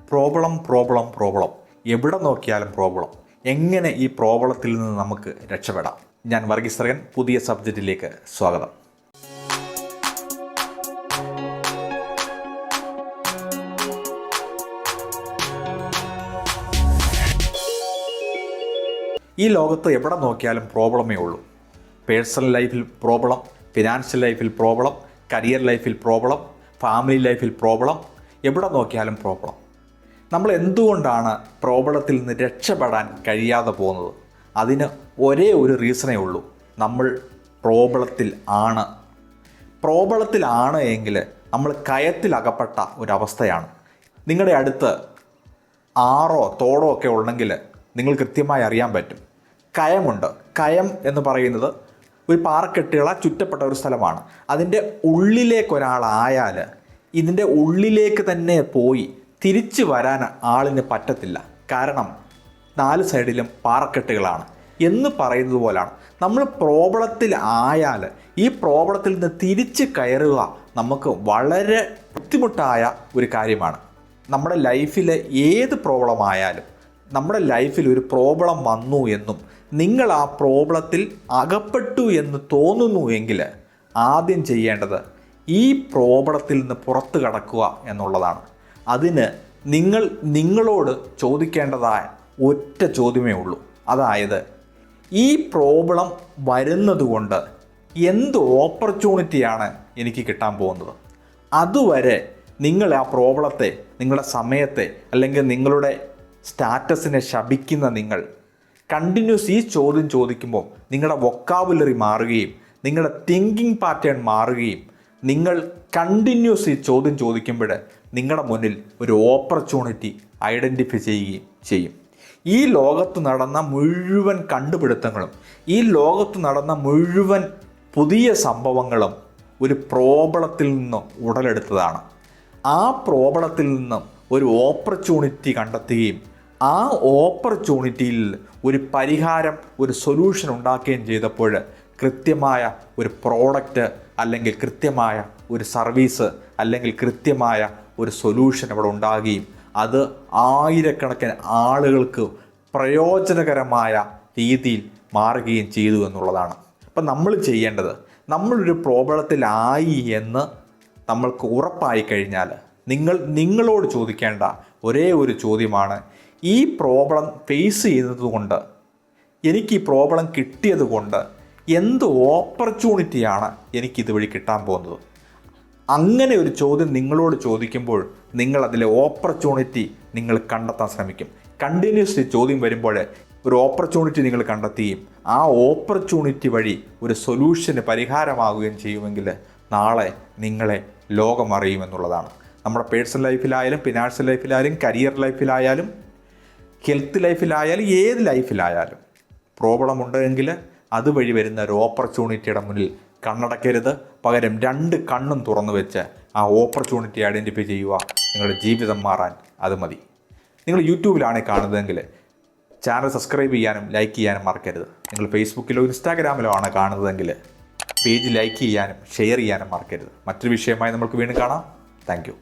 Problem എവിടെ നോക്കിയാലും problem. എങ്ങനെ ഈ പ്രോബ്ലത്തിൽ നിന്ന് നമുക്ക് രക്ഷപ്പെടാം? ഞാൻ വർഗീസ് സർഗൻ. പുതിയ സബ്ജക്റ്റിലേക്ക് സ്വാഗതം. ഈ ലോകത്ത് എവിടെ നോക്കിയാലും പ്രോബ്ലമേ ഉള്ളൂ. പേഴ്സണൽ ലൈഫിൽ പ്രോബ്ലം, ഫിനാൻഷ്യൽ ലൈഫിൽ പ്രോബ്ലം, കരിയർ ലൈഫിൽ പ്രോബ്ലം, ഫാമിലി ലൈഫിൽ പ്രോബ്ലം. എവിടെ നോക്കിയാലും പ്രോബ്ലം. നമ്മൾ എന്തുകൊണ്ടാണ് പ്രോബ്ലത്തിൽ നിന്ന് രക്ഷപ്പെടാൻ കഴിയാതെ പോകുന്നത്? അതിന് ഒരേ ഒരു റീസണേ ഉള്ളൂ. നമ്മൾ പ്രോബ്ലത്തിലാണ് എങ്കിൽ നമ്മൾ കയത്തിലകപ്പെട്ട ഒരവസ്ഥയാണ്. നിങ്ങളുടെ അടുത്ത് ആറോ തോടോ ഒക്കെ ഉണ്ടെങ്കിൽ നിങ്ങൾ കൃത്യമായി അറിയാൻ പറ്റും. കയമുണ്ട്. കയം എന്ന് പറയുന്നത് ഒരു പാറക്കെട്ടുകളാൽ ചുറ്റപ്പെട്ട ഒരു സ്ഥലമാണ്. അതിൻ്റെ ഉള്ളിലേക്കൊരാളായാൽ ഇതിൻ്റെ ഉള്ളിലേക്ക് തന്നെ പോയി തിരിച്ചു വരാൻ ആളിന് പറ്റത്തില്ല. കാരണം 4 സൈഡിലും പാറക്കെട്ടുകളാണ് എന്ന് പറയുന്നത് പോലാണ്. നമ്മൾ പ്രോബ്ലത്തിൽ ആയാൽ ഈ പ്രോബ്ലത്തിൽ നിന്ന് തിരിച്ച് കയറുക നമുക്ക് വളരെ ബുദ്ധിമുട്ടായ ഒരു കാര്യമാണ്. നമ്മുടെ ലൈഫിലെ ഏത് പ്രോബ്ലം ആയാലും, നമ്മുടെ ലൈഫിൽ ഒരു പ്രോബ്ലം വന്നു എന്നും നിങ്ങൾ ആ പ്രോബ്ലത്തിൽ അകപ്പെട്ടു എന്ന് തോന്നുന്നു എങ്കിൽ ആദ്യം ചെയ്യേണ്ടത് ഈ പ്രോബ്ലത്തിൽ നിന്ന് പുറത്തു കടക്കുക എന്നുള്ളതാണ്. അതിന് നിങ്ങളോട് ചോദിക്കേണ്ടതായ ഒറ്റ ചോദ്യമേ ഉള്ളൂ. അതായത്, ഈ പ്രോബ്ലം വരുന്നത് കൊണ്ട് എന്ത് ഓപ്പർച്യൂണിറ്റിയാണ് എനിക്ക് കിട്ടാൻ പോകുന്നത്? അതുവരെ നിങ്ങൾ ആ പ്രോബ്ലത്തെ, നിങ്ങളുടെ സമയത്തെ അല്ലെങ്കിൽ നിങ്ങളുടെ സ്റ്റാറ്റസിനെ ശപിക്കുന്ന നിങ്ങൾ കണ്ടിന്യൂസ് ഈ ചോദ്യം ചോദിക്കുമ്പോൾ നിങ്ങളുടെ വൊക്കാബുലറി മാറുകയും നിങ്ങളുടെ തിങ്കിങ് പാറ്റേൺ മാറുകയും നിങ്ങൾ കണ്ടിന്യൂസ് ഈ ചോദ്യം ചോദിക്കുമ്പോൾ നിങ്ങളുടെ മുന്നിൽ ഒരു ഓപ്പർച്യൂണിറ്റി ഐഡൻറ്റിഫൈ ചെയ്യുകയും ചെയ്യും. ഈ ലോകത്ത് നടന്ന മുഴുവൻ കണ്ടുപിടുത്തങ്ങളും, ഈ ലോകത്ത് നടന്ന മുഴുവൻ പുതിയ സംഭവങ്ങളും ഒരു പ്രോബ്ലത്തിൽ നിന്ന് ഉടലെടുത്തതാണ്. ആ പ്രോബ്ലത്തിൽ നിന്നും ഒരു ഓപ്പർച്യൂണിറ്റി കണ്ടെത്തുകയും ആ ഓപ്പർച്യൂണിറ്റിയിൽ ഒരു പരിഹാരം, ഒരു സൊല്യൂഷൻ ഉണ്ടാക്കുകയും ചെയ്തപ്പോൾ കൃത്യമായ ഒരു പ്രോഡക്റ്റ് അല്ലെങ്കിൽ കൃത്യമായ ഒരു സർവീസ് അല്ലെങ്കിൽ കൃത്യമായ ഒരു സൊല്യൂഷൻ അവിടെ ഉണ്ടാകുകയും അത് ആയിരക്കണക്കിന് ആളുകൾക്ക് പ്രയോജനകരമായ രീതിയിൽ മാറുകയും ചെയ്തു എന്നുള്ളതാണ്. അപ്പം നമ്മൾ ചെയ്യേണ്ടത്, നമ്മളൊരു പ്രോബ്ലത്തിലായി എന്ന് നമ്മൾക്ക് ഉറപ്പായി കഴിഞ്ഞാൽ നിങ്ങളോട് ചോദിക്കേണ്ട ഒരേ ഒരു ചോദ്യമാണ്, ഈ പ്രോബ്ലം ഫേസ് ചെയ്തതുകൊണ്ട്, എനിക്ക് ഈ പ്രോബ്ലം കിട്ടിയത് കൊണ്ട് എന്ത് ഓപ്പർച്യൂണിറ്റിയാണ് എനിക്കിതുവഴി കിട്ടാൻ പോകുന്നത്? അങ്ങനെ ഒരു ചോദ്യം നിങ്ങളോട് ചോദിക്കുമ്പോൾ നിങ്ങൾ അതിലെ ഓപ്പർച്യൂണിറ്റി നിങ്ങൾ കണ്ടെത്താൻ ശ്രമിക്കും. കണ്ടിന്യൂസ്ലി ചോദ്യം വരുമ്പോൾ ഒരു ഓപ്പർച്യൂണിറ്റി നിങ്ങൾ കണ്ടെത്തുകയും ആ ഓപ്പർച്യൂണിറ്റി വഴി ഒരു സൊല്യൂഷന് പരിഹാരമാകുകയും ചെയ്യുമെങ്കിൽ നാളെ നിങ്ങളെ ലോകം അറിയുമെന്നുള്ളതാണ്. നമ്മുടെ പേഴ്സണൽ ലൈഫിലായാലും, ഫിനാൻഷ്യൽ ലൈഫിലായാലും, കരിയർ ലൈഫിലായാലും, ഹെൽത്ത് ലൈഫിലായാലും, ഏത് ലൈഫിലായാലും പ്രോബ്ലം ഉണ്ടെങ്കിൽ അതുവഴി വരുന്ന ഒരു ഓപ്പർച്യൂണിറ്റിയുടെ മുന്നിൽ കണ്ണടക്കരുത്. പകരം 2 കണ്ണും തുറന്നു വെച്ച് ആ ഓപ്പർച്യൂണിറ്റി ഐഡൻറ്റിഫൈ ചെയ്യുക. നിങ്ങളുടെ ജീവിതം മാറാൻ അത് മതി. നിങ്ങൾ യൂട്യൂബിലാണ് കാണുന്നതെങ്കിൽ ചാനൽ സബ്സ്ക്രൈബ് ചെയ്യാനും ലൈക്ക് ചെയ്യാനും മറക്കരുത്. നിങ്ങൾ ഫേസ്ബുക്കിലോ ഇൻസ്റ്റാഗ്രാമിലോ ആണ് കാണുന്നതെങ്കിൽ പേജ് ലൈക്ക് ചെയ്യാനും ഷെയർ ചെയ്യാനും മറക്കരുത്. മറ്റൊരു വിഷയമായി നമുക്ക് വീണ്ടും കാണാം. Thank you.